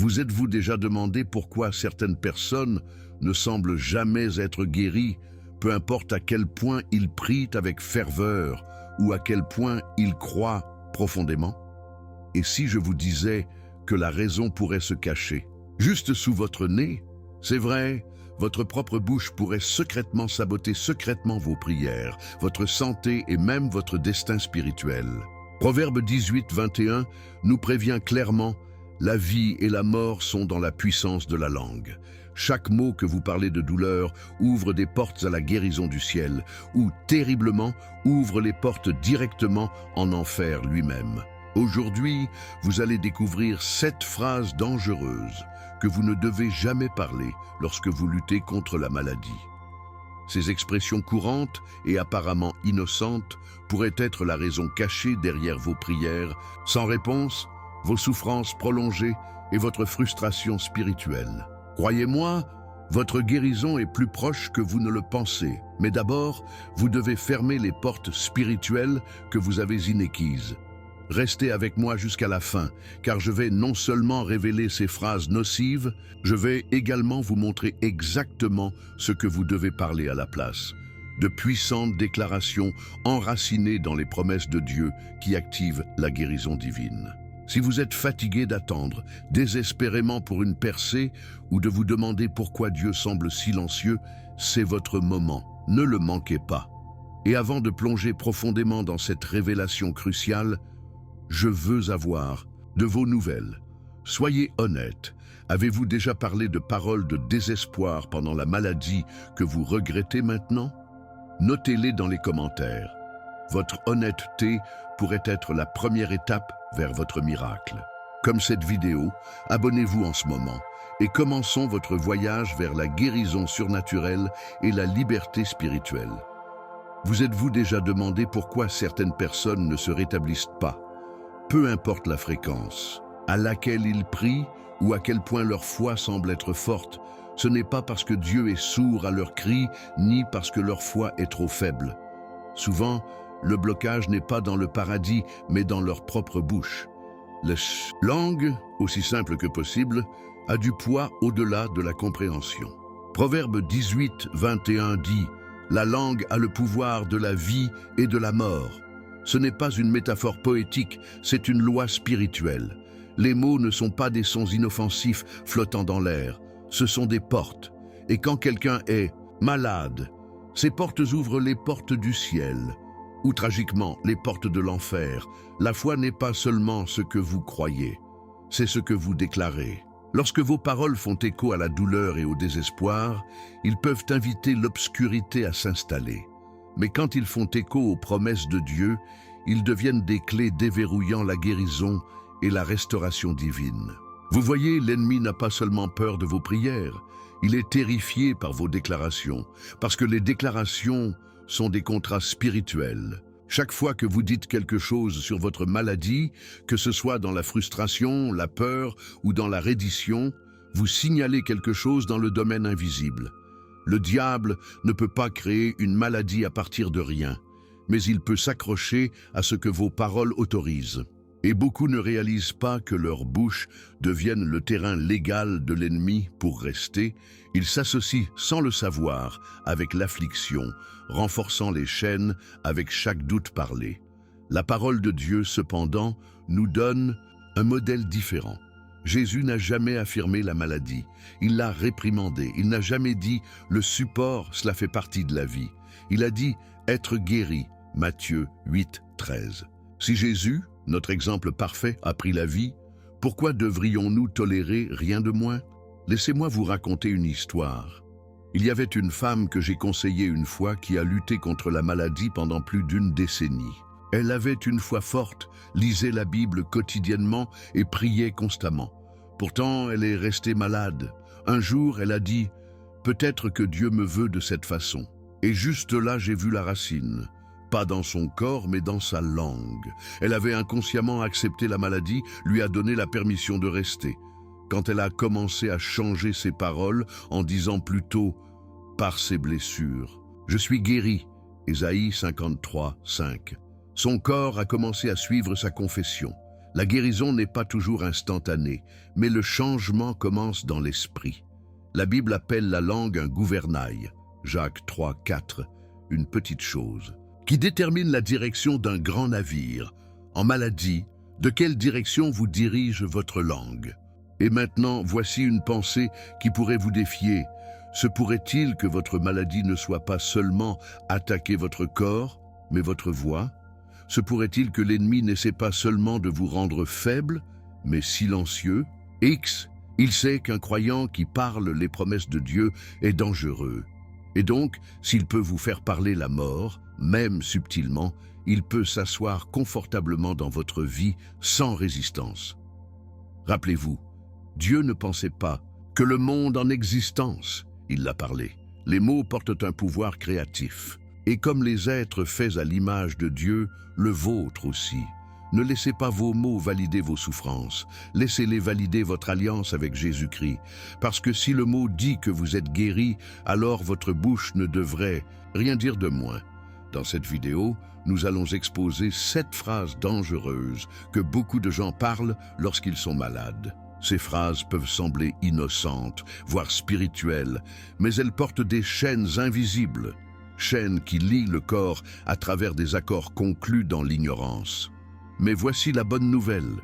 Vous êtes-vous déjà demandé pourquoi certaines personnes ne semblent jamais être guéries, peu importe à quel point ils prient avec ferveur ou à quel point ils croient profondément? Et si je vous disais que la raison pourrait se cacher juste sous votre nez? C'est vrai, votre propre bouche pourrait secrètement saboter secrètement vos prières, votre santé et même votre destin spirituel. Proverbe 18, 21 nous prévient clairement: la vie et la mort sont dans la puissance de la langue. Chaque mot que vous parlez de douleur ouvre des portes à la guérison du ciel, ou terriblement ouvre les portes directement en enfer lui-même. Aujourd'hui, vous allez découvrir 7 phrases dangereuses que vous ne devez jamais parler lorsque vous luttez contre la maladie. Ces expressions courantes et apparemment innocentes pourraient être la raison cachée derrière vos prières, sans réponse, vos souffrances prolongées et votre frustration spirituelle. Croyez-moi, votre guérison est plus proche que vous ne le pensez. Mais d'abord, vous devez fermer les portes spirituelles que vous avez inéquises. Restez avec moi jusqu'à la fin, car je vais non seulement révéler ces phrases nocives, je vais également vous montrer exactement ce que vous devez parler à la place. De puissantes déclarations enracinées dans les promesses de Dieu qui activent la guérison divine. Si vous êtes fatigué d'attendre désespérément pour une percée ou de vous demander pourquoi Dieu semble silencieux, c'est votre moment. Ne le manquez pas. Et avant de plonger profondément dans cette révélation cruciale, je veux avoir de vos nouvelles. Soyez honnête. Avez-vous déjà parlé de paroles de désespoir pendant la maladie que vous regrettez maintenant? Notez-les dans les commentaires. Votre honnêteté pourrait être la première étape vers votre miracle. Comme cette vidéo, abonnez-vous en ce moment et commençons votre voyage vers la guérison surnaturelle et la liberté spirituelle. Vous êtes-vous déjà demandé pourquoi certaines personnes ne se rétablissent pas? Peu importe la fréquence à laquelle ils prient ou à quel point leur foi semble être forte, ce n'est pas parce que Dieu est sourd à leurs cris, ni parce que leur foi est trop faible. Souvent, le blocage n'est pas dans le paradis, mais dans leur propre bouche. La langue, aussi simple que possible, a du poids au-delà de la compréhension. Proverbe 18, 21 dit: la langue a le pouvoir de la vie et de la mort. Ce n'est pas une métaphore poétique, c'est une loi spirituelle. Les mots ne sont pas des sons inoffensifs flottant dans l'air, ce sont des portes. Et quand quelqu'un est malade, ces portes ouvrent les portes du ciel, ou tragiquement les portes de l'enfer. La foi n'est pas seulement ce que vous croyez, c'est ce que vous déclarez. Lorsque vos paroles font écho à la douleur et au désespoir, ils peuvent inviter l'obscurité à s'installer. Mais quand ils font écho aux promesses de Dieu, ils deviennent des clés déverrouillant la guérison et la restauration divine. Vous voyez, l'ennemi n'a pas seulement peur de vos prières, il est terrifié par vos déclarations, parce que les déclarations sont des contrats spirituels. Chaque fois que vous dites quelque chose sur votre maladie, que ce soit dans la frustration, la peur ou dans la reddition, vous signalez quelque chose dans le domaine invisible. Le diable ne peut pas créer une maladie à partir de rien, mais il peut s'accrocher à ce que vos paroles autorisent. Et beaucoup ne réalisent pas que leur bouche devienne le terrain légal de l'ennemi pour rester. Ils s'associent sans le savoir avec l'affliction, renforçant les chaînes avec chaque doute parlé. La parole de Dieu, cependant, nous donne un modèle différent. Jésus n'a jamais affirmé la maladie, il l'a réprimandée, il n'a jamais dit « le support, cela fait partie de la vie ». Il a dit « être guéri », Matthieu 8, 13. Si Jésus, notre exemple parfait, a pris la vie, pourquoi devrions-nous tolérer rien de moins? Laissez-moi vous raconter une histoire. Il y avait une femme que j'ai conseillée une fois qui a lutté contre la maladie pendant plus d'une décennie. Elle avait une foi forte, lisait la Bible quotidiennement et priait constamment. Pourtant, elle est restée malade. Un jour, elle a dit « Peut-être que Dieu me veut de cette façon ». Et juste là, j'ai vu la racine. Pas dans son corps, mais dans sa langue. Elle avait inconsciemment accepté la maladie, lui a donné la permission de rester. Quand elle a commencé à changer ses paroles en disant plutôt « par ses blessures ». Je suis guéri, Ésaïe 53, 5. Son corps a commencé à suivre sa confession. La guérison n'est pas toujours instantanée, mais le changement commence dans l'esprit. La Bible appelle la langue un gouvernail, Jacques 3, 4, une petite chose, qui détermine la direction d'un grand navire. En maladie, de quelle direction vous dirige votre langue? Et maintenant, voici une pensée qui pourrait vous défier. Se pourrait-il que votre maladie ne soit pas seulement attaquer votre corps, mais votre voix? Se pourrait-il que l'ennemi n'essaie pas seulement de vous rendre faible, mais silencieux? Il sait qu'un croyant qui parle les promesses de Dieu est dangereux. Et donc, s'il peut vous faire parler la mort, même subtilement, il peut s'asseoir confortablement dans votre vie sans résistance. Rappelez-vous, Dieu ne pensait pas que le monde en existence, il l'a parlé. Les mots portent un pouvoir créatif. Et comme les êtres faits à l'image de Dieu, le vôtre aussi. Ne laissez pas vos mots valider vos souffrances. Laissez-les valider votre alliance avec Jésus-Christ. Parce que si le mot dit que vous êtes guéri, alors votre bouche ne devrait rien dire de moins. Dans cette vidéo, nous allons exposer 7 phrases dangereuses que beaucoup de gens parlent lorsqu'ils sont malades. Ces phrases peuvent sembler innocentes, voire spirituelles, mais elles portent des chaînes invisibles. Chaînes qui lient le corps à travers des accords conclus dans l'ignorance. Mais voici la bonne nouvelle.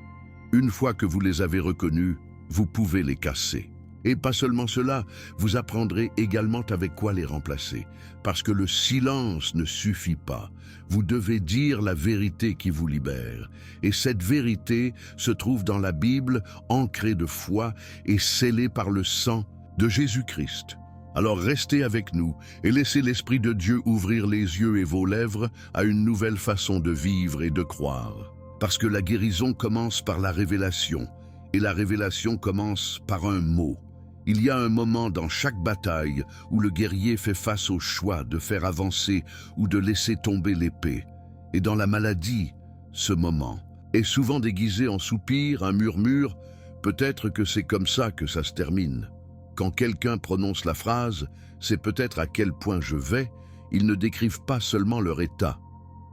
Une fois que vous les avez reconnus, vous pouvez les casser. Et pas seulement cela, vous apprendrez également avec quoi les remplacer. Parce que le silence ne suffit pas. Vous devez dire la vérité qui vous libère. Et cette vérité se trouve dans la Bible, ancrée de foi et scellée par le sang de Jésus-Christ. Alors restez avec nous et laissez l'Esprit de Dieu ouvrir les yeux et vos lèvres à une nouvelle façon de vivre et de croire. Parce que la guérison commence par la révélation, et la révélation commence par un mot. Il y a un moment dans chaque bataille où le guerrier fait face au choix de faire avancer ou de laisser tomber l'épée. Et dans la maladie, ce moment est souvent déguisé en soupir, un murmure. Peut-être que c'est comme ça que ça se termine. Quand quelqu'un prononce la phrase « c'est peut-être à quel point je vais », ils ne décrivent pas seulement leur état.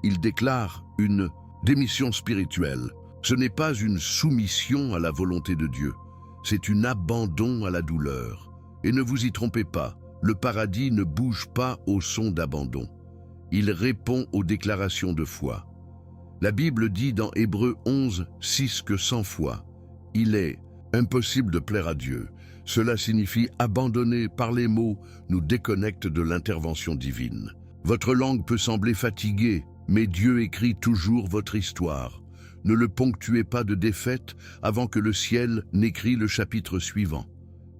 Ils déclarent une démission spirituelle. Ce n'est pas une soumission à la volonté de Dieu. C'est un abandon à la douleur. Et ne vous y trompez pas, le paradis ne bouge pas au son d'abandon. Il répond aux déclarations de foi. La Bible dit dans Hébreux 11, 6 que 100 fois, « Il est impossible de plaire à Dieu ». Cela signifie abandonner par les mots nous déconnecte de l'intervention divine. Votre langue peut sembler fatiguée, mais Dieu écrit toujours votre histoire. Ne le ponctuez pas de défaite avant que le ciel n'écrit le chapitre suivant.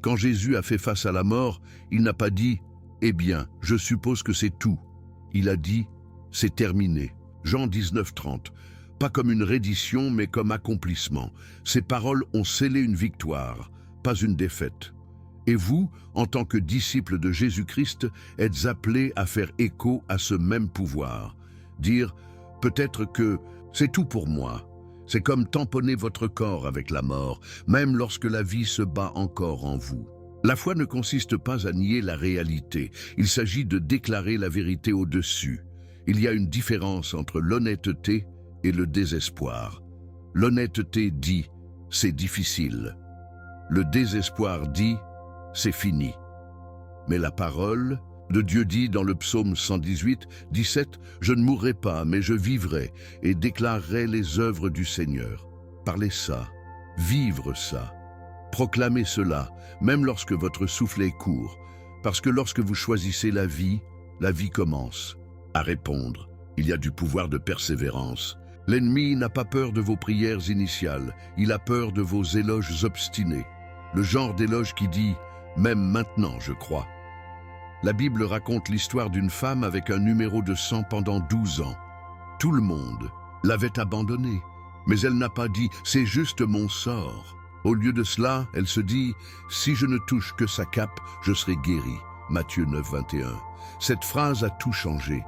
Quand Jésus a fait face à la mort, il n'a pas dit « Eh bien, je suppose que c'est tout ». Il a dit « C'est terminé ». Jean 19, 30. Pas comme une reddition, mais comme accomplissement. Ces paroles ont scellé une victoire, pas une défaite. Et vous, en tant que disciples de Jésus-Christ, êtes appelés à faire écho à ce même pouvoir. Dire « peut-être que c'est tout pour moi ». C'est comme tamponner votre corps avec la mort, même lorsque la vie se bat encore en vous. La foi ne consiste pas à nier la réalité, il s'agit de déclarer la vérité au-dessus. Il y a une différence entre l'honnêteté et le désespoir. L'honnêteté dit « c'est difficile ». Le désespoir dit « c'est fini ». Mais la parole de Dieu dit dans le psaume 118, 17, « Je ne mourrai pas, mais je vivrai et déclarerai les œuvres du Seigneur ». Parlez ça, vivre ça, proclamez cela, même lorsque votre souffle est court, parce que lorsque vous choisissez la vie commence à répondre. Il y a du pouvoir de persévérance. L'ennemi n'a pas peur de vos prières initiales, il a peur de vos éloges obstinés. Le genre d'éloge qui dit « même maintenant je crois ». La Bible raconte l'histoire d'une femme avec un numéro de sang pendant 12 ans. Tout le monde l'avait abandonnée, mais elle n'a pas dit « c'est juste mon sort ». Au lieu de cela, elle se dit « si je ne touche que sa cape, je serai guérie ». Matthieu 9, 21. Cette phrase a tout changé.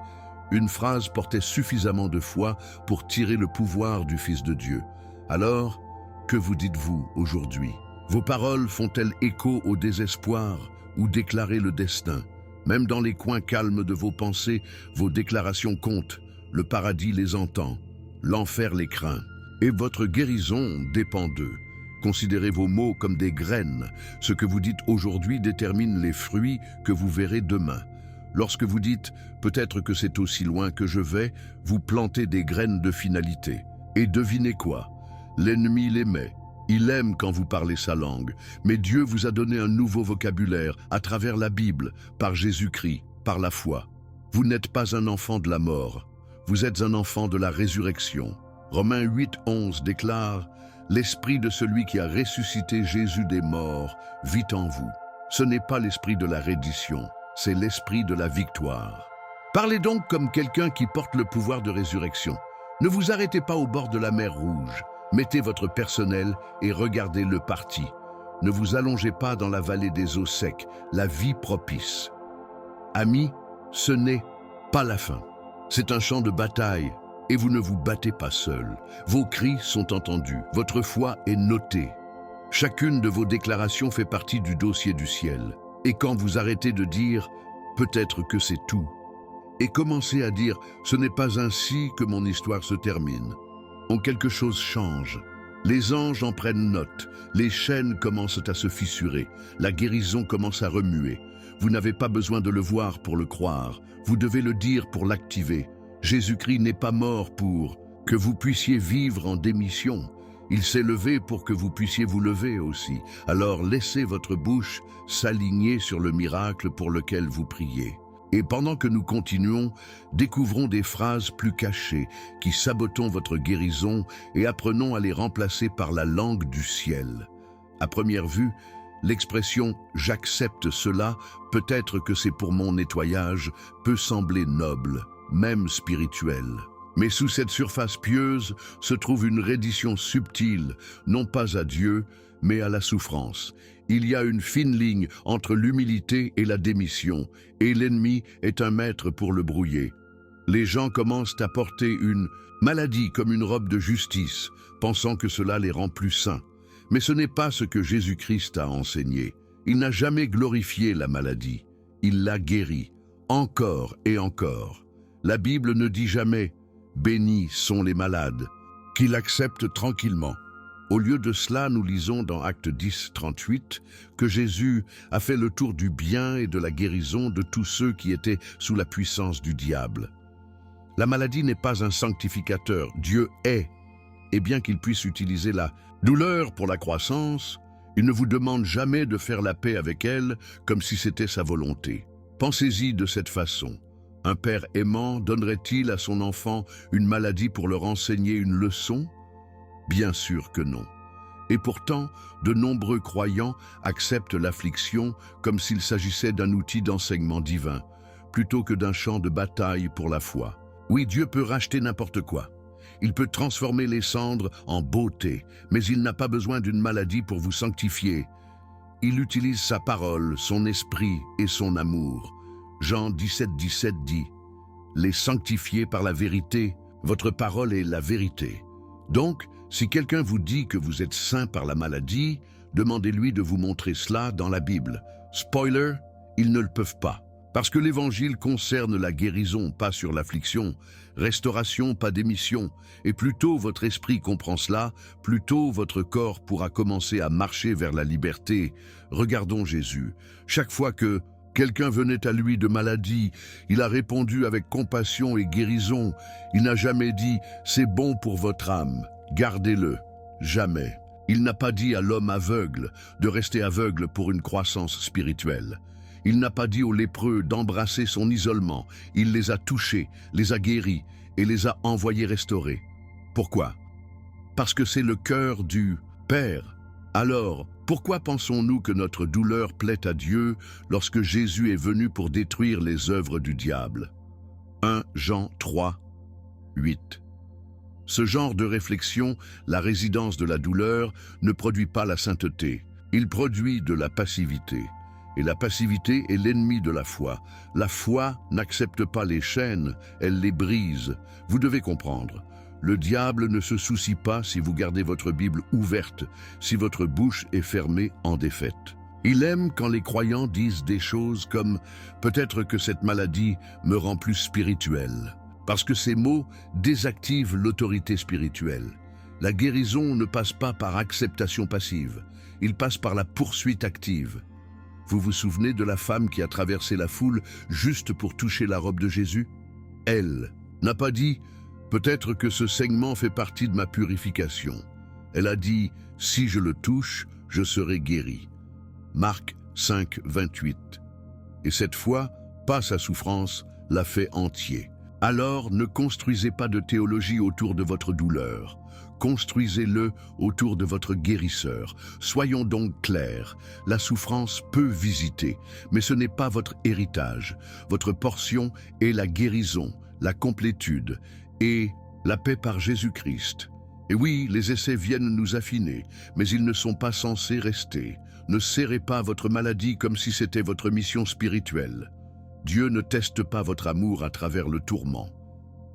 Une phrase portait suffisamment de foi pour tirer le pouvoir du Fils de Dieu. Alors, que vous dites-vous aujourd'hui? Vos paroles font-elles écho au désespoir ou déclarer le destin? Même dans les coins calmes de vos pensées, vos déclarations comptent. Le paradis les entend, l'enfer les craint. Et votre guérison dépend d'eux. Considérez vos mots comme des graines. Ce que vous dites aujourd'hui détermine les fruits que vous verrez demain. Lorsque vous dites « peut-être que c'est aussi loin que je vais », vous plantez des graines de finalité. Et devinez quoi? L'ennemi les met. Il aime quand vous parlez sa langue. Mais Dieu vous a donné un nouveau vocabulaire à travers la Bible, par Jésus-Christ, par la foi. Vous n'êtes pas un enfant de la mort. Vous êtes un enfant de la résurrection. Romains 8:11 déclare « L'esprit de celui qui a ressuscité Jésus des morts vit en vous. Ce n'est pas l'esprit de la reddition, c'est l'esprit de la victoire. » Parlez donc comme quelqu'un qui porte le pouvoir de résurrection. Ne vous arrêtez pas au bord de la mer Rouge. Mettez votre personnel et regardez le parti. Ne vous allongez pas dans la vallée des eaux secs, la vie propice. Amis, ce n'est pas la fin. C'est un champ de bataille. Et vous ne vous battez pas seul. Vos cris sont entendus, votre foi est notée. Chacune de vos déclarations fait partie du dossier du ciel. Et quand vous arrêtez de dire « peut-être que c'est tout », et commencez à dire « ce n'est pas ainsi que mon histoire se termine », quelque chose change. Les anges en prennent note, les chaînes commencent à se fissurer, la guérison commence à remuer. Vous n'avez pas besoin de le voir pour le croire, vous devez le dire pour l'activer. Jésus-Christ n'est pas mort pour que vous puissiez vivre en démission. Il s'est levé pour que vous puissiez vous lever aussi. Alors laissez votre bouche s'aligner sur le miracle pour lequel vous priez. Et pendant que nous continuons, découvrons des phrases plus cachées qui sabotons votre guérison et apprenons à les remplacer par la langue du ciel. À première vue, l'expression « j'accepte cela, peut-être que c'est pour mon nettoyage » peut sembler noble, même spirituelle. Mais sous cette surface pieuse se trouve une reddition subtile, non pas à Dieu, mais à la souffrance. Il y a une fine ligne entre l'humilité et la démission, et l'ennemi est un maître pour le brouiller. Les gens commencent à porter une maladie comme une robe de justice, pensant que cela les rend plus saints. Mais ce n'est pas ce que Jésus-Christ a enseigné. Il n'a jamais glorifié la maladie. Il l'a guérie, encore et encore. La Bible ne dit jamais « bénis sont les malades », qu'il accepte tranquillement. Au lieu de cela, nous lisons dans Actes 10, 38 que Jésus a fait le tour du bien et de la guérison de tous ceux qui étaient sous la puissance du diable. La maladie n'est pas un sanctificateur, Dieu est. Et bien qu'il puisse utiliser la douleur pour la croissance, il ne vous demande jamais de faire la paix avec elle comme si c'était sa volonté. Pensez-y de cette façon. Un père aimant donnerait-il à son enfant une maladie pour leur enseigner une leçon? Bien sûr que non. Et pourtant, de nombreux croyants acceptent l'affliction comme s'il s'agissait d'un outil d'enseignement divin, plutôt que d'un champ de bataille pour la foi. Oui, Dieu peut racheter n'importe quoi. Il peut transformer les cendres en beauté, mais il n'a pas besoin d'une maladie pour vous sanctifier. Il utilise sa parole, son esprit et son amour. Jean 17, 17 dit « Les sanctifier par la vérité, votre parole est la vérité. » Donc, si quelqu'un vous dit que vous êtes saint par la maladie, demandez-lui de vous montrer cela dans la Bible. Spoiler, ils ne le peuvent pas. Parce que l'Évangile concerne la guérison, pas sur l'affliction, restauration, pas démission. Et plus tôt votre esprit comprend cela, plus tôt votre corps pourra commencer à marcher vers la liberté. Regardons Jésus. Chaque fois que quelqu'un venait à lui de maladie, il a répondu avec compassion et guérison. Il n'a jamais dit « c'est bon pour votre âme, gardez-le ». Jamais. Il n'a pas dit à l'homme aveugle de rester aveugle pour une croissance spirituelle. Il n'a pas dit aux lépreux d'embrasser son isolement. Il les a touchés, les a guéris et les a envoyés restaurer. Pourquoi? Parce que c'est le cœur du Père. Alors, pourquoi pensons-nous que notre douleur plaît à Dieu lorsque Jésus est venu pour détruire les œuvres du diable? 1 Jean 3, 8. Ce genre de réflexion, la résidence de la douleur, ne produit pas la sainteté. Il produit de la passivité. Et la passivité est l'ennemi de la foi. La foi n'accepte pas les chaînes, elle les brise. Vous devez comprendre. Le diable ne se soucie pas si vous gardez votre Bible ouverte, si votre bouche est fermée en défaite. Il aime quand les croyants disent des choses comme « peut-être que cette maladie me rend plus spirituel », parce que ces mots désactivent l'autorité spirituelle. La guérison ne passe pas par acceptation passive, il passe par la poursuite active. Vous vous souvenez de la femme qui a traversé la foule juste pour toucher la robe de Jésus? Elle n'a pas dit « Peut-être que ce saignement fait partie de ma purification ». Elle a dit « Si je le touche, je serai guéri ». Marc 5, 28. Et cette fois, pas sa souffrance, l'a fait entier. Alors, ne construisez pas de théologie autour de votre douleur. Construisez-le autour de votre guérisseur. Soyons donc clairs, la souffrance peut visiter, mais ce n'est pas votre héritage. Votre portion est la guérison, la complétude et la paix par Jésus-Christ. Et oui, les essais viennent nous affiner, mais ils ne sont pas censés rester. Ne serrez pas votre maladie comme si c'était votre mission spirituelle. Dieu ne teste pas votre amour à travers le tourment.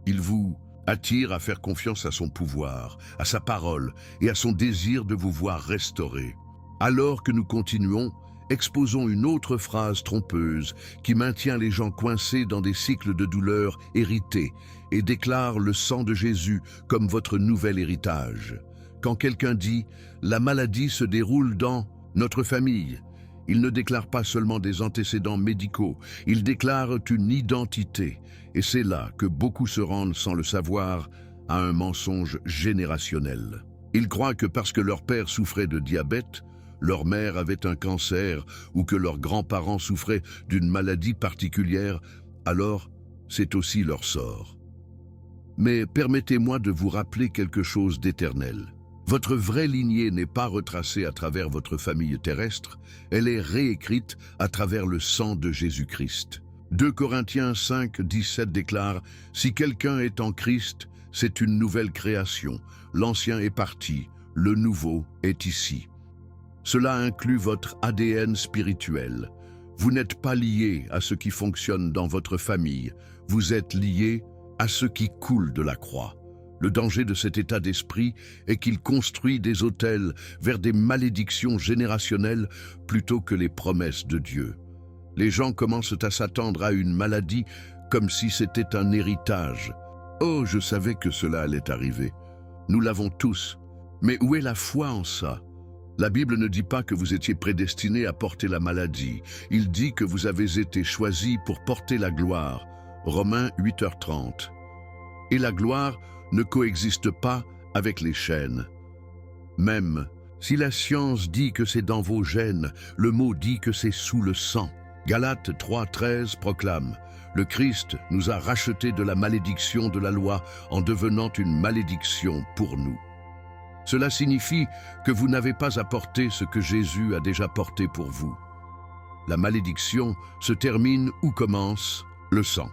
Il vous attire à faire confiance à son pouvoir, à sa parole et à son désir de vous voir restauré. Alors que nous continuons, exposons une autre phrase trompeuse qui maintient les gens coincés dans des cycles de douleur hérités et déclare le sang de Jésus comme votre nouvel héritage. Quand quelqu'un dit « la maladie se déroule dans notre famille », il ne déclare pas seulement des antécédents médicaux, il déclare une identité. Et c'est là que beaucoup se rendent sans le savoir à un mensonge générationnel. Ils croient que parce que leur père souffrait de diabète, leur mère avait un cancer ou que leurs grands-parents souffraient d'une maladie particulière, alors c'est aussi leur sort. Mais permettez-moi de vous rappeler quelque chose d'éternel. Votre vraie lignée n'est pas retracée à travers votre famille terrestre, elle est réécrite à travers le sang de Jésus-Christ. 2 Corinthiens 5, 17 déclare « Si quelqu'un est en Christ, c'est une nouvelle création. L'ancien est parti, le nouveau est ici. » Cela inclut votre ADN spirituel. Vous n'êtes pas lié à ce qui fonctionne dans votre famille, vous êtes lié à ce qui coule de la croix. Le danger de cet état d'esprit est qu'il construit des autels vers des malédictions générationnelles plutôt que les promesses de Dieu. Les gens commencent à s'attendre à une maladie comme si c'était un héritage. Oh, je savais que cela allait arriver. Nous l'avons tous. Mais où est la foi en ça? La Bible ne dit pas que vous étiez prédestiné à porter la maladie. Il dit que vous avez été choisi pour porter la gloire. Romains 8h30. Et la gloire ne coexiste pas avec les chaînes. Même si la science dit que c'est dans vos gènes, le mot dit que c'est sous le sang. Galates 3,13 proclame « Le Christ nous a rachetés de la malédiction de la loi en devenant une malédiction pour nous. » Cela signifie que vous n'avez pas à porter ce que Jésus a déjà porté pour vous. La malédiction se termine où commence le sang.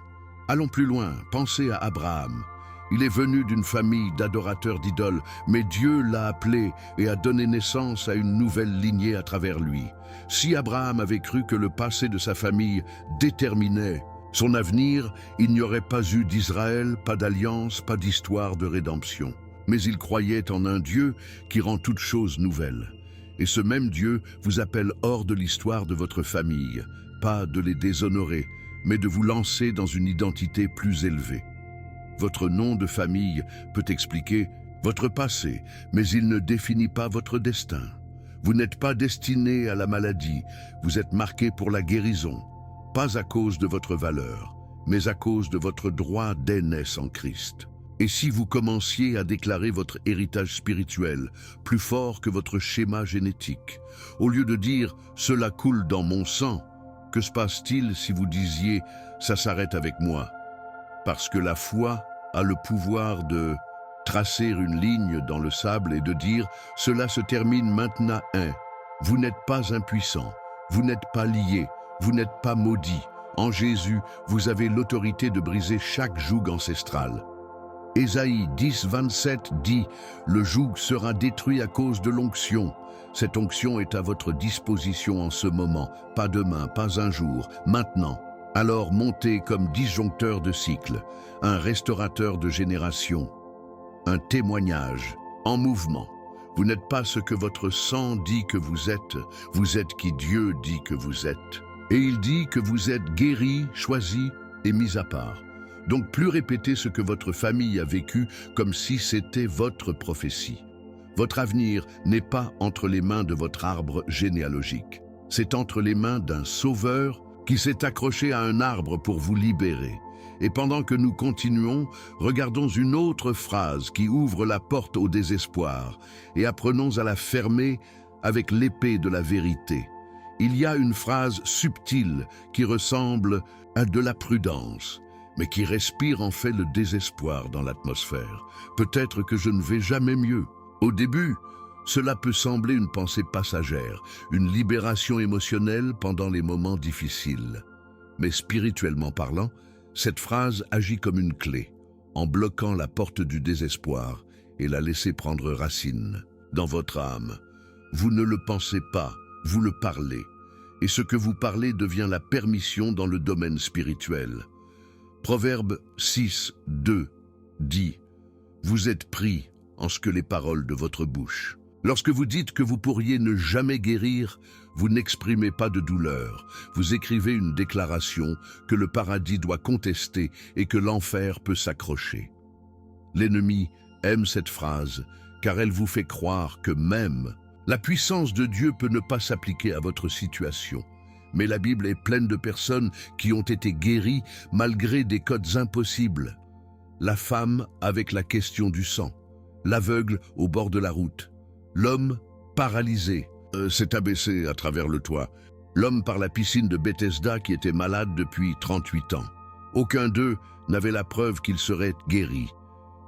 Allons plus loin, pensez à Abraham. Il est venu d'une famille d'adorateurs d'idoles, mais Dieu l'a appelé et a donné naissance à une nouvelle lignée à travers lui. Si Abraham avait cru que le passé de sa famille déterminait son avenir, il n'y aurait pas eu d'Israël, pas d'alliance, pas d'histoire de rédemption. Mais il croyait en un Dieu qui rend toutes choses nouvelles. Et ce même Dieu vous appelle hors de l'histoire de votre famille, pas de les déshonorer, mais de vous lancer dans une identité plus élevée. Votre nom de famille peut expliquer votre passé, mais il ne définit pas votre destin. Vous n'êtes pas destiné à la maladie, vous êtes marqué pour la guérison, pas à cause de votre valeur, mais à cause de votre droit d'aînesse en Christ. Et si vous commenciez à déclarer votre héritage spirituel plus fort que votre schéma génétique, au lieu de dire « cela coule dans mon sang », que se passe-t-il si vous disiez « ça s'arrête avec moi » ? Parce que la foi a le pouvoir de tracer une ligne dans le sable et de dire « cela se termine maintenant ». Vous n'êtes pas impuissant, vous n'êtes pas lié, vous n'êtes pas maudit. En Jésus, vous avez l'autorité de briser chaque joug ancestral. Ésaïe 10, 27 dit « Le joug sera détruit à cause de l'onction ». Cette onction est à votre disposition en ce moment, pas demain, pas un jour, maintenant. Alors montez comme disjoncteur de cycle, un restaurateur de génération, un témoignage en mouvement. Vous n'êtes pas ce que votre sang dit que vous êtes qui Dieu dit que vous êtes. Et il dit que vous êtes guéri, choisi et mis à part. Donc plus répétez ce que votre famille a vécu comme si c'était votre prophétie. Votre avenir n'est pas entre les mains de votre arbre généalogique. C'est entre les mains d'un sauveur qui s'est accroché à un arbre pour vous libérer. Et pendant que nous continuons, regardons une autre phrase qui ouvre la porte au désespoir et apprenons à la fermer avec l'épée de la vérité. Il y a une phrase subtile qui ressemble à de la prudence, mais qui respire en fait le désespoir dans l'atmosphère. Peut-être que je ne vais jamais mieux. Au début, cela peut sembler une pensée passagère, une libération émotionnelle pendant les moments difficiles. Mais spirituellement parlant, cette phrase agit comme une clé, en bloquant la porte du désespoir et la laisser prendre racine dans votre âme. Vous ne le pensez pas, vous le parlez. Et ce que vous parlez devient la permission dans le domaine spirituel. Proverbe 6, 2 dit « Vous êtes pris en ce que les paroles de votre bouche ». Lorsque vous dites que vous pourriez ne jamais guérir, vous n'exprimez pas de douleur. Vous écrivez une déclaration que le paradis doit contester et que l'enfer peut s'accrocher. L'ennemi aime cette phrase car elle vous fait croire que même la puissance de Dieu peut ne pas s'appliquer à votre situation. Mais la Bible est pleine de personnes qui ont été guéries malgré des codes impossibles. La femme avec la question du sang, l'aveugle au bord de la route, l'homme paralysé, s'est abaissé à travers le toit, l'homme par la piscine de Bethesda qui était malade depuis 38 ans. Aucun d'eux n'avait la preuve qu'il serait guéri.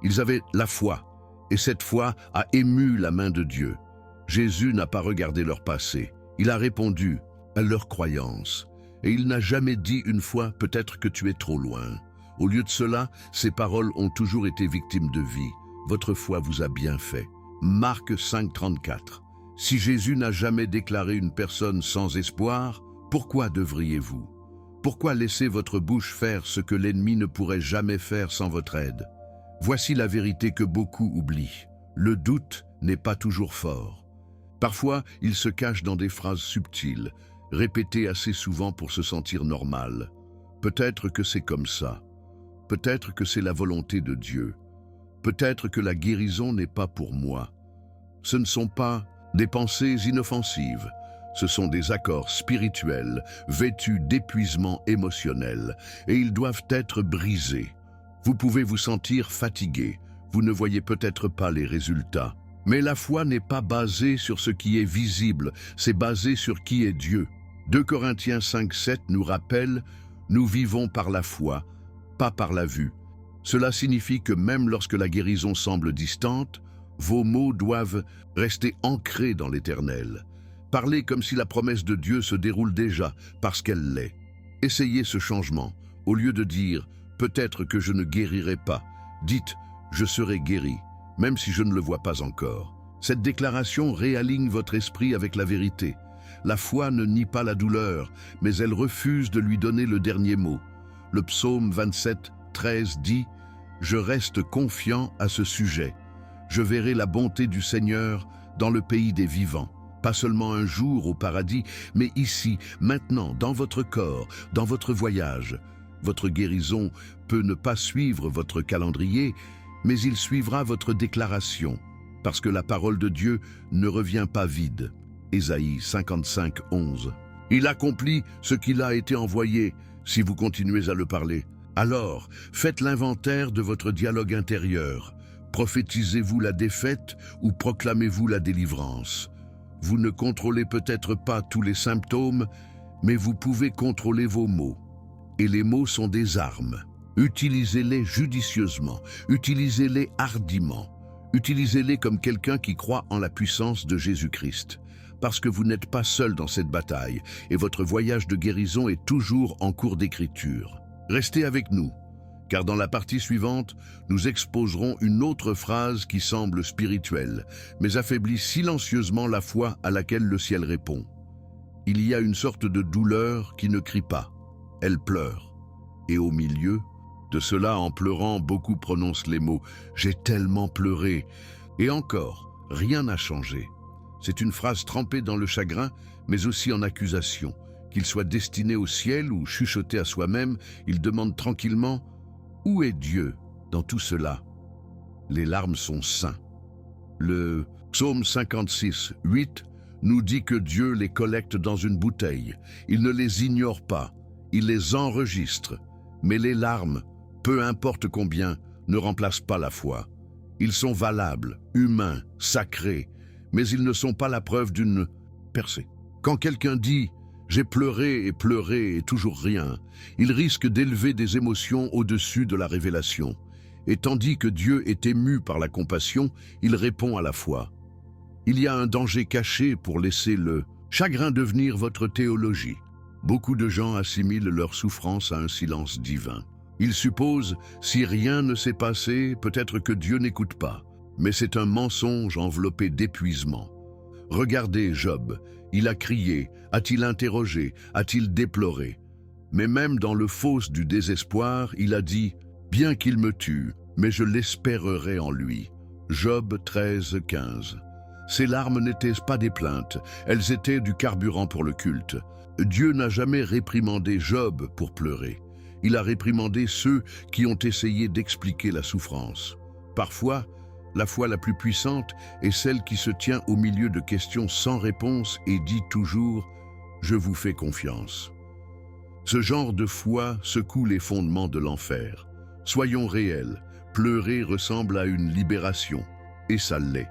Ils avaient la foi, et cette foi a ému la main de Dieu. Jésus n'a pas regardé leur passé, il a répondu à leur croyance. Et il n'a jamais dit une fois « peut-être que tu es trop loin ». Au lieu de cela, ces paroles ont toujours été victimes de vie. Votre foi vous a bien fait. Marc 5, 34. Si Jésus n'a jamais déclaré une personne sans espoir, pourquoi devriez-vous? Pourquoi laisser votre bouche faire ce que l'ennemi ne pourrait jamais faire sans votre aide? Voici la vérité que beaucoup oublient. Le doute n'est pas toujours fort. Parfois, il se cache dans des phrases subtiles, répétées assez souvent pour se sentir normal. Peut-être que c'est comme ça. Peut-être que c'est la volonté de Dieu. Peut-être que la guérison n'est pas pour moi. Ce ne sont pas des pensées inoffensives. Ce sont des accords spirituels, vêtus d'épuisement émotionnel, et ils doivent être brisés. Vous pouvez vous sentir fatigué, vous ne voyez peut-être pas les résultats. Mais la foi n'est pas basée sur ce qui est visible, c'est basé sur qui est Dieu. 2 Corinthiens 5, 7 nous rappelle « Nous vivons par la foi, pas par la vue ». Cela signifie que même lorsque la guérison semble distante, vos mots doivent rester ancrés dans l'Éternel. Parlez comme si la promesse de Dieu se déroule déjà, parce qu'elle l'est. Essayez ce changement. Au lieu de dire « peut-être que je ne guérirai pas », dites « je serai guéri », même si je ne le vois pas encore. Cette déclaration réaligne votre esprit avec la vérité. La foi ne nie pas la douleur, mais elle refuse de lui donner le dernier mot. Le psaume 27, 13 dit « Je reste confiant à ce sujet. Je verrai la bonté du Seigneur dans le pays des vivants. » Pas seulement un jour au paradis, mais ici, maintenant, dans votre corps, dans votre voyage. Votre guérison peut ne pas suivre votre calendrier, mais il suivra votre déclaration, parce que la parole de Dieu ne revient pas vide. Ésaïe 55, 11. Il accomplit ce qu'il a été envoyé, si vous continuez à le parler. Alors, faites l'inventaire de votre dialogue intérieur. Prophétisez-vous la défaite ou proclamez-vous la délivrance? Vous ne contrôlez peut-être pas tous les symptômes, mais vous pouvez contrôler vos mots. Et les mots sont des armes. Utilisez-les judicieusement, utilisez-les hardiment, utilisez-les comme quelqu'un qui croit en la puissance de Jésus-Christ. Parce que vous n'êtes pas seul dans cette bataille, et votre voyage de guérison est toujours en cours d'écriture. Restez avec nous, car dans la partie suivante, nous exposerons une autre phrase qui semble spirituelle, mais affaiblit silencieusement la foi à laquelle le ciel répond. Il y a une sorte de douleur qui ne crie pas, elle pleure. Et au milieu de cela, en pleurant, beaucoup prononcent les mots « j'ai tellement pleuré ». Et encore, rien n'a changé. C'est une phrase trempée dans le chagrin, mais aussi en accusation. Qu'il soit destiné au ciel ou chuchoté à soi-même, il demande tranquillement Où est Dieu dans tout cela? Les larmes sont saints. Le psaume 56, 8 nous dit que Dieu les collecte dans une bouteille. Il ne les ignore pas, il les enregistre. Mais les larmes, peu importe combien, ne remplacent pas la foi. Ils sont valables, humains, sacrés, mais ils ne sont pas la preuve d'une percée. Quand quelqu'un dit « j'ai pleuré et toujours rien », il risque d'élever des émotions au-dessus de la révélation. Et tandis que Dieu est ému par la compassion, il répond à la foi. Il y a un danger caché pour laisser le chagrin devenir votre théologie. Beaucoup de gens assimilent leur souffrance à un silence divin. Ils supposent, si rien ne s'est passé, peut-être que Dieu n'écoute pas. Mais c'est un mensonge enveloppé d'épuisement. Regardez Job, il a crié, a-t-il interrogé, a-t-il déploré? Mais même dans le fosse du désespoir, il a dit « Bien qu'il me tue, mais je l'espérerai en lui ». Job 13, 15. Ces larmes n'étaient pas des plaintes, elles étaient du carburant pour le culte. Dieu n'a jamais réprimandé Job pour pleurer. Il a réprimandé ceux qui ont essayé d'expliquer la souffrance. Parfois, la foi la plus puissante est celle qui se tient au milieu de questions sans réponse et dit toujours « Je vous fais confiance ». Ce genre de foi secoue les fondements de l'enfer. Soyons réels, pleurer ressemble à une libération, et ça l'est.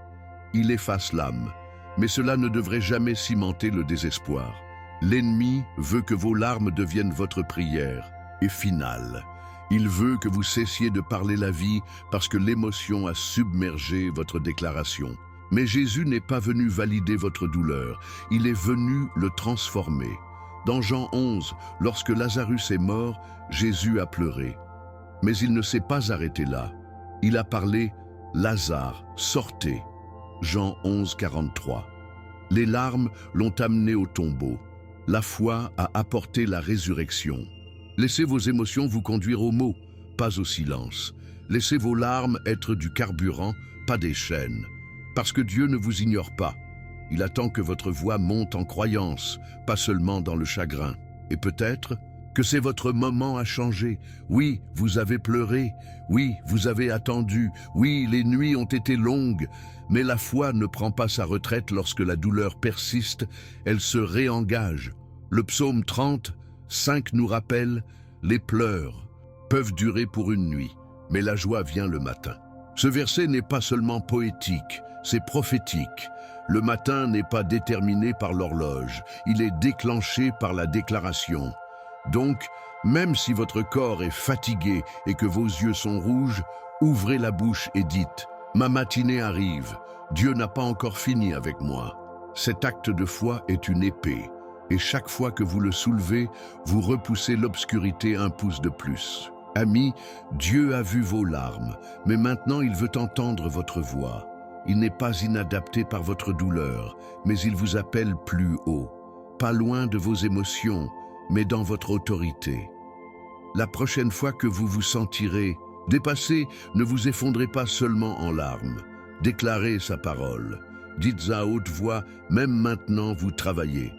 Il efface l'âme, mais cela ne devrait jamais cimenter le désespoir. L'ennemi veut que vos larmes deviennent votre prière, et finale. Il veut que vous cessiez de parler la vie parce que l'émotion a submergé votre déclaration. Mais Jésus n'est pas venu valider votre douleur, il est venu le transformer. Dans Jean 11, lorsque Lazarus est mort, Jésus a pleuré. Mais il ne s'est pas arrêté là. Il a parlé « Lazare, sortez ». Jean 11, 43. Les larmes l'ont amené au tombeau. La foi a apporté la résurrection. Laissez vos émotions vous conduire aux mots, pas au silence. Laissez vos larmes être du carburant, pas des chaînes. Parce que Dieu ne vous ignore pas. Il attend que votre voix monte en croyance, pas seulement dans le chagrin. Et peut-être que c'est votre moment à changer. Oui, vous avez pleuré. Oui, vous avez attendu. Oui, les nuits ont été longues. Mais la foi ne prend pas sa retraite lorsque la douleur persiste. Elle se réengage. Le psaume 30, 5 nous rappelle « Les pleurs peuvent durer pour une nuit, mais la joie vient le matin ». Ce verset n'est pas seulement poétique, c'est prophétique. Le matin n'est pas déterminé par l'horloge, il est déclenché par la déclaration. Donc, même si votre corps est fatigué et que vos yeux sont rouges, ouvrez la bouche et dites « Ma matinée arrive, Dieu n'a pas encore fini avec moi ». Cet acte de foi est une épée, et chaque fois que vous le soulevez, vous repoussez l'obscurité un pouce de plus. Amis, Dieu a vu vos larmes, mais maintenant il veut entendre votre voix. Il n'est pas inadapté par votre douleur, mais il vous appelle plus haut, pas loin de vos émotions, mais dans votre autorité. La prochaine fois que vous vous sentirez dépassé, ne vous effondrez pas seulement en larmes. Déclarez sa parole. Dites à haute voix, même maintenant vous travaillez.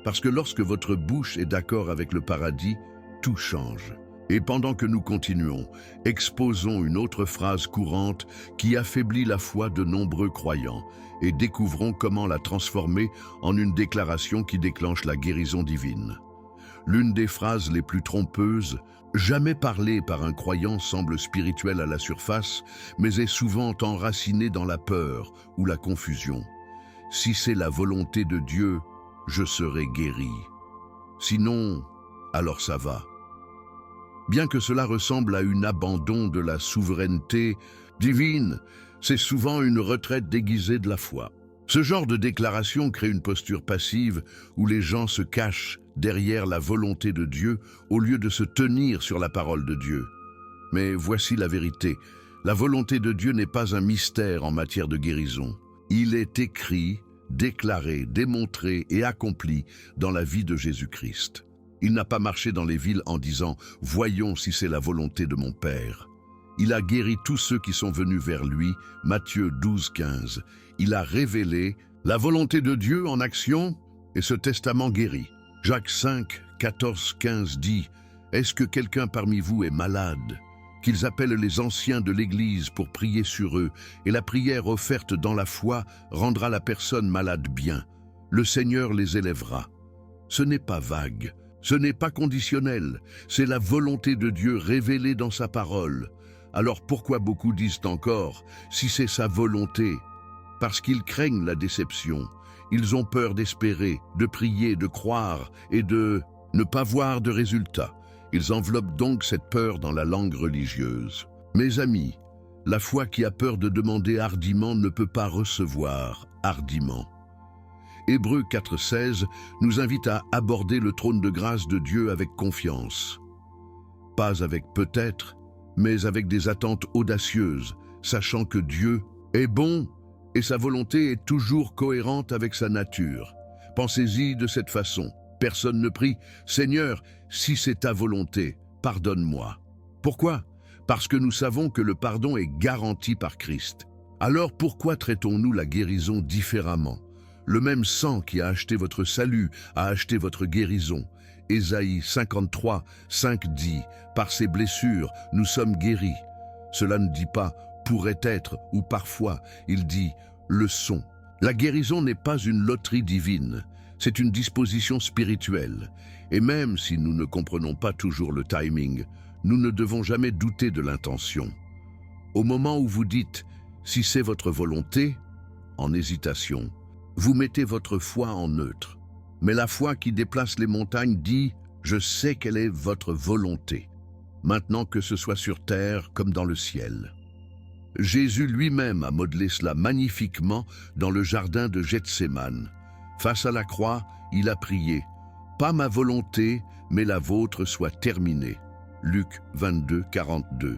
Parce que lorsque votre bouche est d'accord avec le paradis, tout change. Et pendant que nous continuons, exposons une autre phrase courante qui affaiblit la foi de nombreux croyants et découvrons comment la transformer en une déclaration qui déclenche la guérison divine. L'une des phrases les plus trompeuses, jamais parlée par un croyant, semble spirituelle à la surface, mais est souvent enracinée dans la peur ou la confusion. Si c'est la volonté de Dieu, je serai guéri. Sinon, alors ça va. Bien que cela ressemble à un abandon de la souveraineté divine, c'est souvent une retraite déguisée de la foi. Ce genre de déclaration crée une posture passive où les gens se cachent derrière la volonté de Dieu au lieu de se tenir sur la parole de Dieu. Mais voici la vérité, la volonté de Dieu n'est pas un mystère en matière de guérison. Il est écrit, déclaré, démontré et accompli dans la vie de Jésus-Christ. Il n'a pas marché dans les villes en disant « Voyons si c'est la volonté de mon Père ». Il a guéri tous ceux qui sont venus vers lui, Matthieu 12, 15. Il a révélé la volonté de Dieu en action et ce testament guérit. Jacques 5, 14, 15 dit « Est-ce que quelqu'un parmi vous est malade ? qu'ils appellent les anciens de l'Église pour prier sur eux, et la prière offerte dans la foi rendra la personne malade bien. Le Seigneur les élèvera. Ce n'est pas vague, ce n'est pas conditionnel, c'est la volonté de Dieu révélée dans sa parole. Alors pourquoi beaucoup disent encore, si c'est sa volonté? Parce qu'ils craignent la déception. Ils ont peur d'espérer, de prier, de croire et de ne pas voir de résultats. Ils enveloppent donc cette peur dans la langue religieuse. Mes amis, la foi qui a peur de demander hardiment ne peut pas recevoir hardiment. Hébreux 4,16 nous invite à aborder le trône de grâce de Dieu avec confiance. Pas avec peut-être, mais avec des attentes audacieuses, sachant que Dieu est bon et sa volonté est toujours cohérente avec sa nature. Pensez-y de cette façon. Personne ne prie « Seigneur, si c'est ta volonté, pardonne-moi ». Pourquoi? Parce que nous savons que le pardon est garanti par Christ. Alors pourquoi traitons-nous la guérison différemment? Le même sang qui a acheté votre salut a acheté votre guérison. Ésaïe 53, 5 dit « Par ses blessures, nous sommes guéris ». Cela ne dit pas « pourrait être » ou « parfois », il dit « le sont ». La guérison n'est pas une loterie divine, c'est une disposition spirituelle. Et même si nous ne comprenons pas toujours le timing, nous ne devons jamais douter de l'intention. Au moment où vous dites « si c'est votre volonté », en hésitation, vous mettez votre foi en neutre. Mais la foi qui déplace les montagnes dit « je sais quelle est votre volonté », maintenant que ce soit sur terre comme dans le ciel. Jésus lui-même a modelé cela magnifiquement dans le jardin de Gethsémane. Face à la croix, il a prié « Pas ma volonté, mais la vôtre soit terminée ». Luc 22, 42.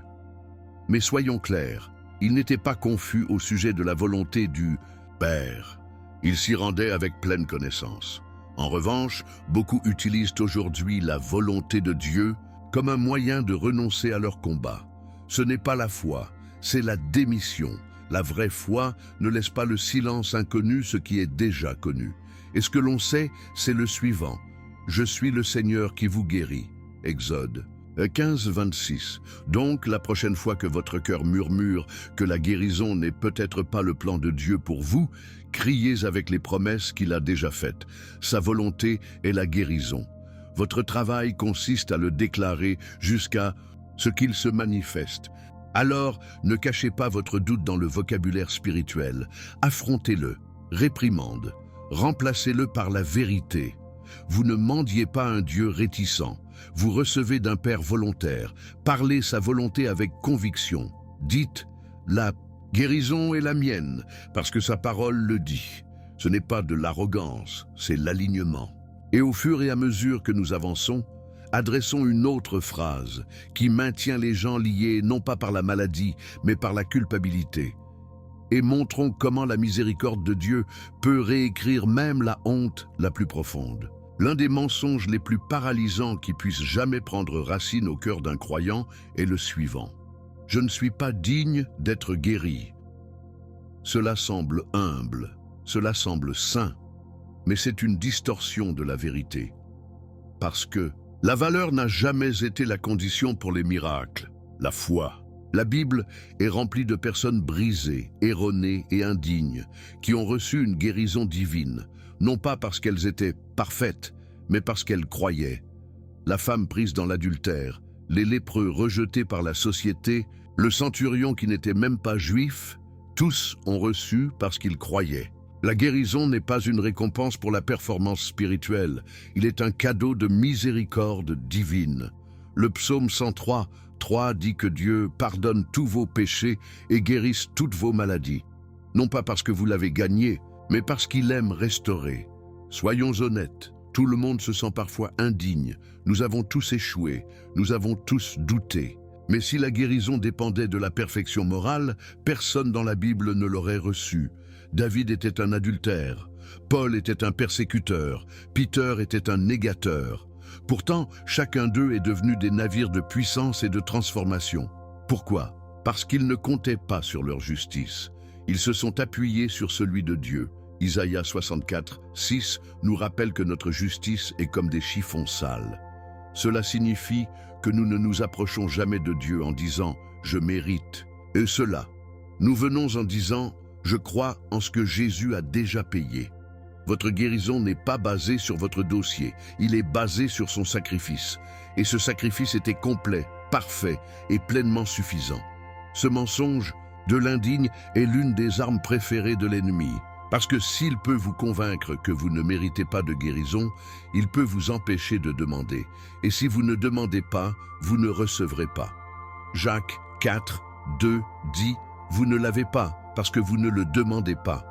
Mais soyons clairs, il n'était pas confus au sujet de la volonté du Père. Il s'y rendait avec pleine connaissance. En revanche, beaucoup utilisent aujourd'hui la volonté de Dieu comme un moyen de renoncer à leur combat. Ce n'est pas la foi, c'est la démission. La vraie foi ne laisse pas le silence inconnu ce qui est déjà connu. Et ce que l'on sait, c'est le suivant. « Je suis le Seigneur qui vous guérit » Exode 15, 26. Donc, la prochaine fois que votre cœur murmure que la guérison n'est peut-être pas le plan de Dieu pour vous, criez avec les promesses qu'il a déjà faites. Sa volonté est la guérison. Votre travail consiste à le déclarer jusqu'à ce qu'il se manifeste. Alors, ne cachez pas votre doute dans le vocabulaire spirituel. Affrontez-le, réprimande, remplacez-le par la vérité. Vous ne mendiez pas un Dieu réticent. Vous recevez d'un Père volontaire. Parlez sa volonté avec conviction. Dites « La guérison est la mienne » parce que sa parole le dit. Ce n'est pas de l'arrogance, c'est l'alignement. Et au fur et à mesure que nous avançons, adressons une autre phrase qui maintient les gens liés non pas par la maladie, mais par la culpabilité. Et montrons comment la miséricorde de Dieu peut réécrire même la honte la plus profonde. L'un des mensonges les plus paralysants qui puissent jamais prendre racine au cœur d'un croyant est le suivant. « Je ne suis pas digne d'être guéri ». Cela semble humble, cela semble saint, mais c'est une distorsion de la vérité. Parce que la valeur n'a jamais été la condition pour les miracles, la foi. La Bible est remplie de personnes brisées, erronées et indignes, qui ont reçu une guérison divine, non pas parce qu'elles étaient parfaites, mais parce qu'elles croyaient. La femme prise dans l'adultère, les lépreux rejetés par la société, le centurion qui n'était même pas juif, tous ont reçu parce qu'ils croyaient. La guérison n'est pas une récompense pour la performance spirituelle, il est un cadeau de miséricorde divine. Le psaume 103, 3 dit que Dieu pardonne tous vos péchés et guérisse toutes vos maladies. Non pas parce que vous l'avez gagné, mais parce qu'il aime restaurer. Soyons honnêtes, tout le monde se sent parfois indigne. Nous avons tous échoué, nous avons tous douté. Mais si la guérison dépendait de la perfection morale, personne dans la Bible ne l'aurait reçue. David était un adultère, Paul était un persécuteur, Peter était un négateur. Pourtant, chacun d'eux est devenu des navires de puissance et de transformation. Pourquoi? Parce qu'ils ne comptaient pas sur leur justice. Ils se sont appuyés sur celui de Dieu. Isaïe 64, 6 nous rappelle que notre justice est comme des chiffons sales. Cela signifie que nous ne nous approchons jamais de Dieu en disant « je mérite ». Et cela, nous venons en disant « je crois en ce que Jésus a déjà payé ». Votre guérison n'est pas basée sur votre dossier, il est basé sur son sacrifice. Et ce sacrifice était complet, parfait et pleinement suffisant. Ce mensonge de l'indigne est l'une des armes préférées de l'ennemi. Parce que s'il peut vous convaincre que vous ne méritez pas de guérison, il peut vous empêcher de demander. Et si vous ne demandez pas, vous ne recevrez pas. Jacques 4, 2 dit « Vous ne l'avez pas parce que vous ne le demandez pas ».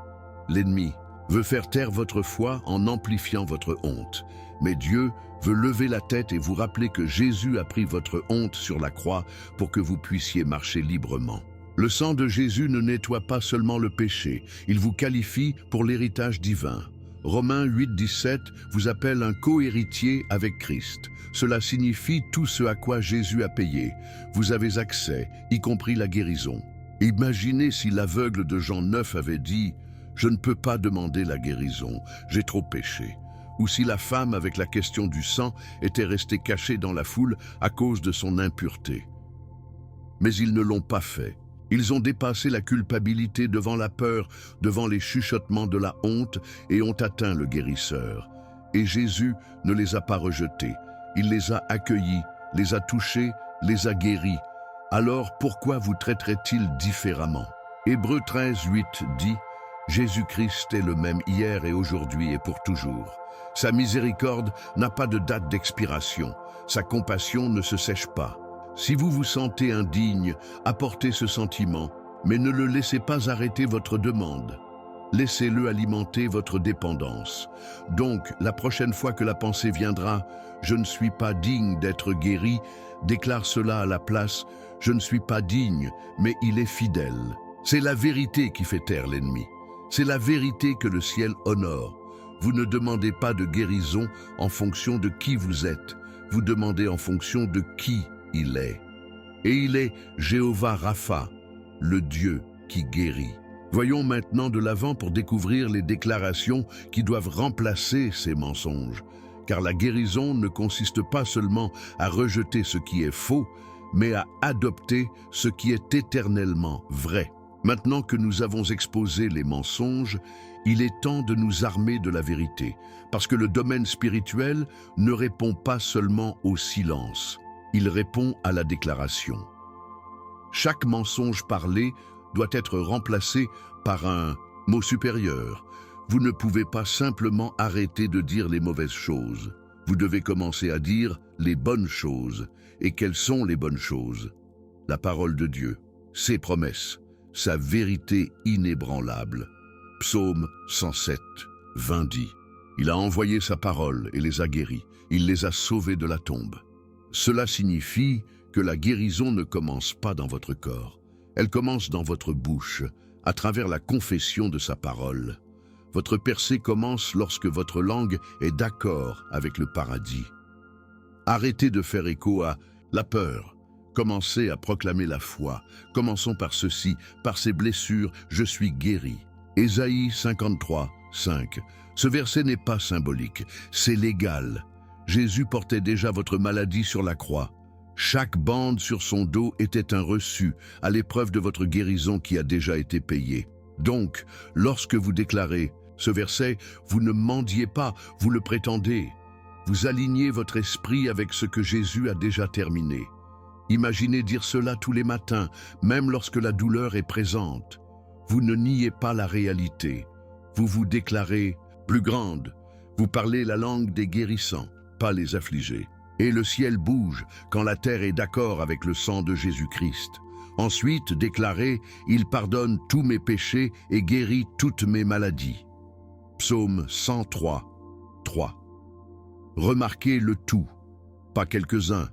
L'ennemi veut faire taire votre foi en amplifiant votre honte. Mais Dieu veut lever la tête et vous rappeler que Jésus a pris votre honte sur la croix pour que vous puissiez marcher librement. Le sang de Jésus ne nettoie pas seulement le péché, il vous qualifie pour l'héritage divin. Romains 8, 17 vous appelle un co-héritier avec Christ. Cela signifie tout ce à quoi Jésus a payé. Vous avez accès, y compris la guérison. Imaginez si l'aveugle de Jean 9 avait dit « Je ne peux pas demander la guérison, j'ai trop péché ». Ou si la femme avec la question du sang était restée cachée dans la foule à cause de son impureté. Mais ils ne l'ont pas fait. Ils ont dépassé la culpabilité devant la peur, devant les chuchotements de la honte et ont atteint le guérisseur. Et Jésus ne les a pas rejetés. Il les a accueillis, les a touchés, les a guéris. Alors pourquoi vous traiterait-il différemment? Hébreux 13, 8 dit « Jésus-Christ est le même hier et aujourd'hui et pour toujours. Sa miséricorde n'a pas de date d'expiration. Sa compassion ne se sèche pas. Si vous vous sentez indigne, apportez ce sentiment, mais ne le laissez pas arrêter votre demande. Laissez-le alimenter votre dépendance. Donc, la prochaine fois que la pensée viendra, « Je ne suis pas digne d'être guéri », déclare cela à la place, « Je ne suis pas digne, mais il est fidèle ». C'est la vérité qui fait taire l'ennemi. C'est la vérité que le ciel honore. Vous ne demandez pas de guérison en fonction de qui vous êtes. Vous demandez en fonction de qui il est. Et il est Jéhovah Rapha, le Dieu qui guérit. Voyons maintenant de l'avant pour découvrir les déclarations qui doivent remplacer ces mensonges. Car la guérison ne consiste pas seulement à rejeter ce qui est faux, mais à adopter ce qui est éternellement vrai. Maintenant que nous avons exposé les mensonges, il est temps de nous armer de la vérité, parce que le domaine spirituel ne répond pas seulement au silence. Il répond à la déclaration. Chaque mensonge parlé doit être remplacé par un mot supérieur. Vous ne pouvez pas simplement arrêter de dire les mauvaises choses. Vous devez commencer à dire les bonnes choses. Et quelles sont les bonnes choses? La parole de Dieu, ses promesses, sa vérité inébranlable. Psaume 107, 20 dit « Il a envoyé sa parole et les a guéris. Il les a sauvés de la tombe. » Cela signifie que la guérison ne commence pas dans votre corps. Elle commence dans votre bouche, à travers la confession de sa parole. Votre percée commence lorsque votre langue est d'accord avec le paradis. Arrêtez de faire écho à la peur. Commencez à proclamer la foi. Commençons par ceci, par ces blessures, je suis guéri. Ésaïe 53, 5. Ce verset n'est pas symbolique, c'est légal. Jésus portait déjà votre maladie sur la croix. Chaque bande sur son dos était un reçu à l'épreuve de votre guérison qui a déjà été payée. Donc, lorsque vous déclarez ce verset, vous ne mendiez pas, vous le prétendez. Vous alignez votre esprit avec ce que Jésus a déjà terminé. Imaginez dire cela tous les matins, même lorsque la douleur est présente. Vous ne niez pas la réalité. Vous vous déclarez plus grande. Vous parlez la langue des guérissants, pas les affligés. Et le ciel bouge quand la terre est d'accord avec le sang de Jésus-Christ. Ensuite, déclarez, il pardonne tous mes péchés et guérit toutes mes maladies. Psaume 103, 3. Remarquez le tout, pas quelques-uns,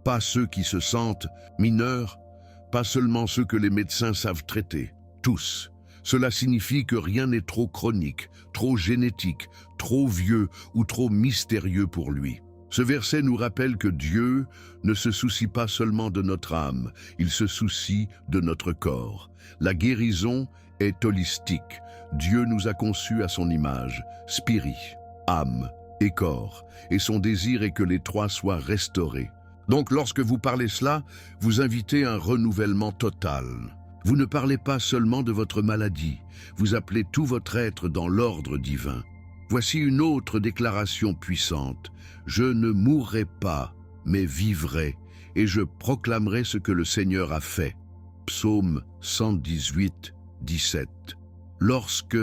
pas ceux qui se sentent mineurs, pas seulement ceux que les médecins savent traiter, tous. Cela signifie que rien n'est trop chronique, trop génétique, trop vieux ou trop mystérieux pour lui. Ce verset nous rappelle que Dieu ne se soucie pas seulement de notre âme, il se soucie de notre corps. La guérison est holistique. Dieu nous a conçus à son image, spirit, âme et corps, et son désir est que les trois soient restaurés. Donc lorsque vous parlez cela, vous invitez un renouvellement total. Vous ne parlez pas seulement de votre maladie, vous appelez tout votre être dans l'ordre divin. Voici une autre déclaration puissante. Je ne mourrai pas, mais vivrai, et je proclamerai ce que le Seigneur a fait. Psaume 118, 17. Lorsque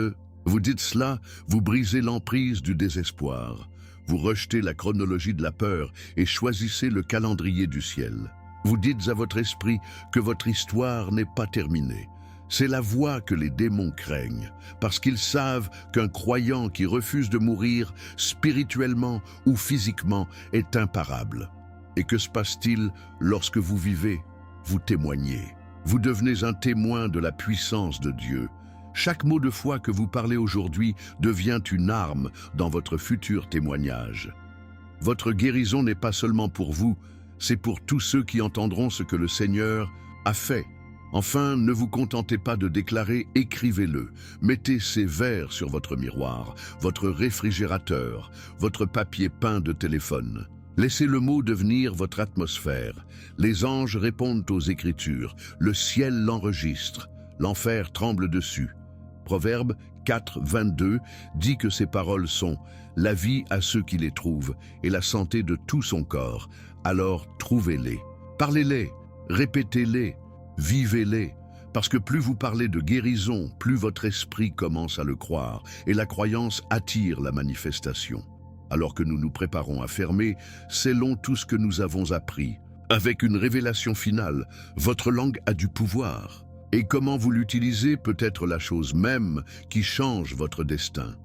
vous dites cela, vous brisez l'emprise du désespoir. Vous rejetez la chronologie de la peur et choisissez le calendrier du ciel. Vous dites à votre esprit que votre histoire n'est pas terminée. C'est la voix que les démons craignent, parce qu'ils savent qu'un croyant qui refuse de mourir, spirituellement ou physiquement, est imparable. Et que se passe-t-il lorsque vous vivez? Vous témoignez. Vous devenez un témoin de la puissance de Dieu. Chaque mot de foi que vous parlez aujourd'hui devient une arme dans votre futur témoignage. Votre guérison n'est pas seulement pour vous, c'est pour tous ceux qui entendront ce que le Seigneur a fait. Enfin, ne vous contentez pas de déclarer, écrivez-le. Mettez ces vers sur votre miroir, votre réfrigérateur, votre papier peint de téléphone. Laissez le mot devenir votre atmosphère. Les anges répondent aux Écritures, le ciel l'enregistre, l'enfer tremble dessus. Proverbe 4, 22 dit que ces paroles sont « la vie à ceux qui les trouvent et la santé de tout son corps ». Alors trouvez-les, parlez-les, répétez-les, vivez-les, parce que plus vous parlez de guérison, plus votre esprit commence à le croire, et la croyance attire la manifestation. Alors que nous nous préparons à fermer, scellons tout ce que nous avons appris. Avec une révélation finale, votre langue a du pouvoir. Et comment vous l'utilisez peut être la chose même qui change votre destin.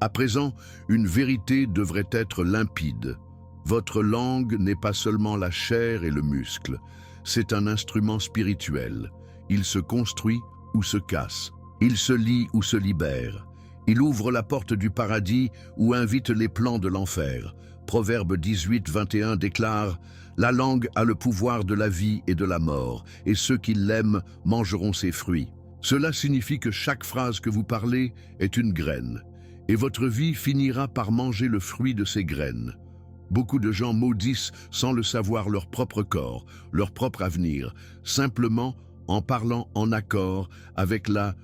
À présent, une vérité devrait être limpide. Votre langue n'est pas seulement la chair et le muscle, c'est un instrument spirituel. Il se construit ou se casse, il se lie ou se libère. Il ouvre la porte du paradis ou invite les plans de l'enfer. Proverbe 18, 21 déclare « La langue a le pouvoir de la vie et de la mort, et ceux qui l'aiment mangeront ses fruits. » Cela signifie que chaque phrase que vous parlez est une graine, et votre vie finira par manger le fruit de ces graines. Beaucoup de gens maudissent sans le savoir leur propre corps, leur propre avenir, simplement en parlant en accord avec la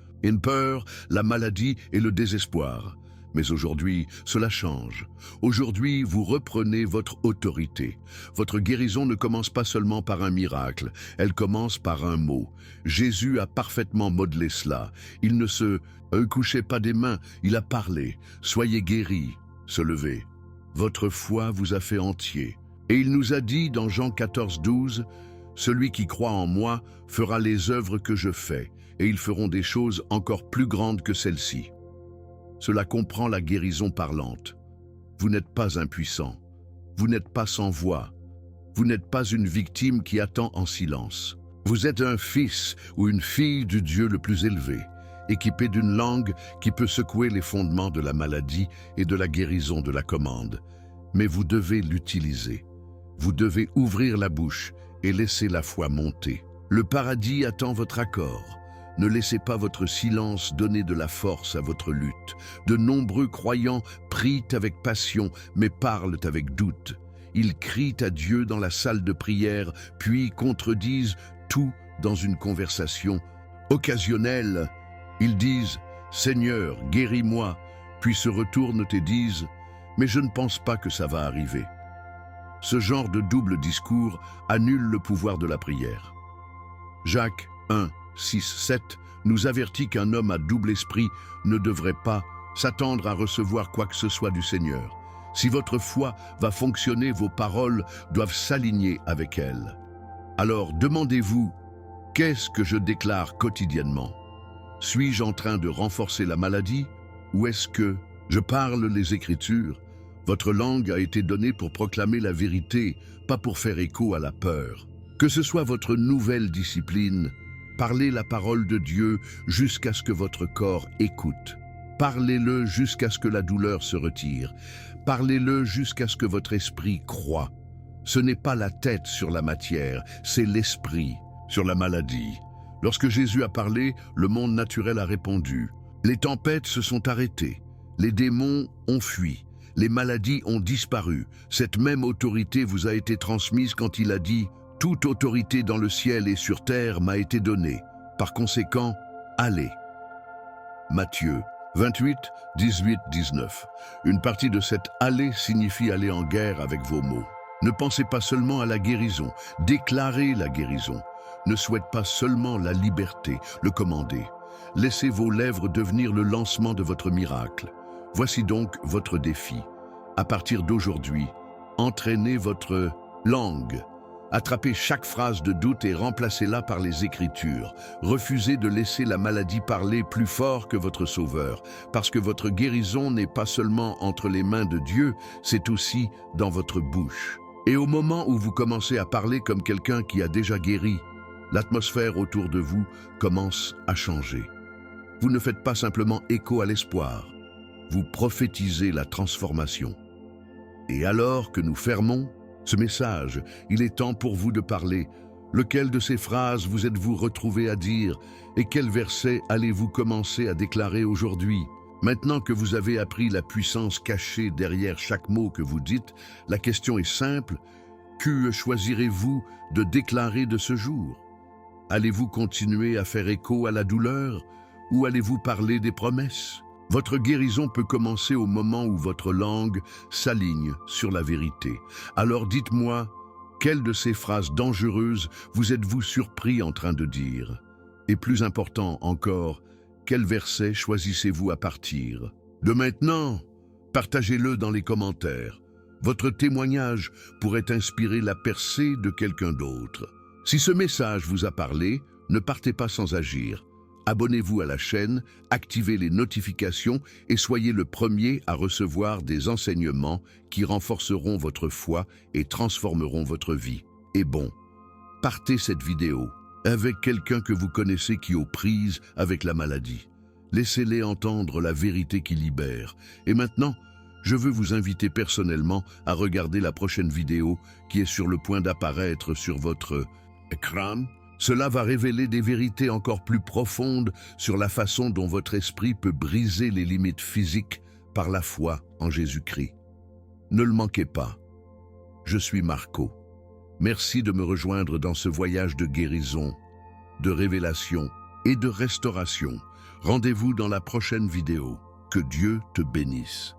peur, la maladie et le désespoir. Mais aujourd'hui, cela change. Aujourd'hui, vous reprenez votre autorité. Votre guérison ne commence pas seulement par un miracle, elle commence par un mot. Jésus a parfaitement modelé cela. Il ne se couchait pas des mains, il a parlé. Soyez guéris, se lever. Votre foi vous a fait entier. Et il nous a dit dans Jean 14, 12, « Celui qui croit en moi fera les œuvres que je fais, et ils feront des choses encore plus grandes que celles-ci. » Cela comprend la guérison parlante. Vous n'êtes pas impuissant. Vous n'êtes pas sans voix. Vous n'êtes pas une victime qui attend en silence. Vous êtes un fils ou une fille du Dieu le plus élevé, équipé d'une langue qui peut secouer les fondements de la maladie et de la guérison de la commande. Mais vous devez l'utiliser. Vous devez ouvrir la bouche et laisser la foi monter. Le paradis attend votre accord. Ne laissez pas votre silence donner de la force à votre lutte. De nombreux croyants prient avec passion, mais parlent avec doute. Ils crient à Dieu dans la salle de prière, puis contredisent tout dans une conversation occasionnelle. Ils disent « Seigneur, guéris-moi », puis se retournent et disent « Mais je ne pense pas que ça va arriver ». Ce genre de double discours annule le pouvoir de la prière. Jacques 1, 6, 7 nous avertit qu'un homme à double esprit ne devrait pas s'attendre à recevoir quoi que ce soit du Seigneur. Si votre foi va fonctionner, vos paroles doivent s'aligner avec elle. Alors demandez-vous, qu'est-ce que je déclare quotidiennement? Suis-je en train de renforcer la maladie? Ou est-ce que je parle les Écritures? Votre langue a été donnée pour proclamer la vérité, pas pour faire écho à la peur. Que ce soit votre nouvelle discipline, parlez la parole de Dieu jusqu'à ce que votre corps écoute. Parlez-le jusqu'à ce que la douleur se retire. Parlez-le jusqu'à ce que votre esprit croie. Ce n'est pas la tête sur la matière, c'est l'esprit sur la maladie. Lorsque Jésus a parlé, le monde naturel a répondu. Les tempêtes se sont arrêtées, les démons ont fui, Les maladies ont disparu. Cette même autorité vous a été transmise quand il a dit « Toute autorité dans le ciel et sur terre m'a été donnée. Par conséquent, allez ». Matthieu 28, 18, 19. Une partie de cette « aller » signifie aller en guerre avec vos mots. Ne pensez pas seulement à la guérison, déclarez la guérison. Ne souhaite pas seulement la liberté, le commander. Laissez vos lèvres devenir le lancement de votre miracle. Voici donc votre défi. À partir d'aujourd'hui, entraînez votre langue. Attrapez chaque phrase de doute et remplacez-la par les Écritures. Refusez de laisser la maladie parler plus fort que votre Sauveur, parce que votre guérison n'est pas seulement entre les mains de Dieu, c'est aussi dans votre bouche. Et au moment où vous commencez à parler comme quelqu'un qui a déjà guéri, l'atmosphère autour de vous commence à changer. Vous ne faites pas simplement écho à l'espoir, vous prophétisez la transformation. Et alors que nous fermons ce message, il est temps pour vous de parler. Lequel de ces phrases vous êtes-vous retrouvé à dire et quel verset allez-vous commencer à déclarer aujourd'hui? Maintenant que vous avez appris la puissance cachée derrière chaque mot que vous dites, la question est simple. Que choisirez-vous de déclarer de ce jour? Allez-vous continuer à faire écho à la douleur ou allez-vous parler des promesses? Votre guérison peut commencer au moment où votre langue s'aligne sur la vérité. Alors dites-moi, quelle de ces phrases dangereuses vous êtes-vous surpris en train de dire? Et plus important encore, quel verset choisissez-vous à partir de maintenant? Partagez-le dans les commentaires. Votre témoignage pourrait inspirer la percée de quelqu'un d'autre. Si ce message vous a parlé, ne partez pas sans agir. Abonnez-vous à la chaîne, activez les notifications et soyez le premier à recevoir des enseignements qui renforceront votre foi et transformeront votre vie. Et bon, partez cette vidéo avec quelqu'un que vous connaissez qui est aux prises avec la maladie. Laissez-les entendre la vérité qui libère. Et maintenant, je veux vous inviter personnellement à regarder la prochaine vidéo qui est sur le point d'apparaître sur votre écran. Cela va révéler des vérités encore plus profondes sur la façon dont votre esprit peut briser les limites physiques par la foi en Jésus-Christ. Ne le manquez pas. Je suis Marco. Merci de me rejoindre dans ce voyage de guérison, de révélation et de restauration. Rendez-vous dans la prochaine vidéo. Que Dieu te bénisse.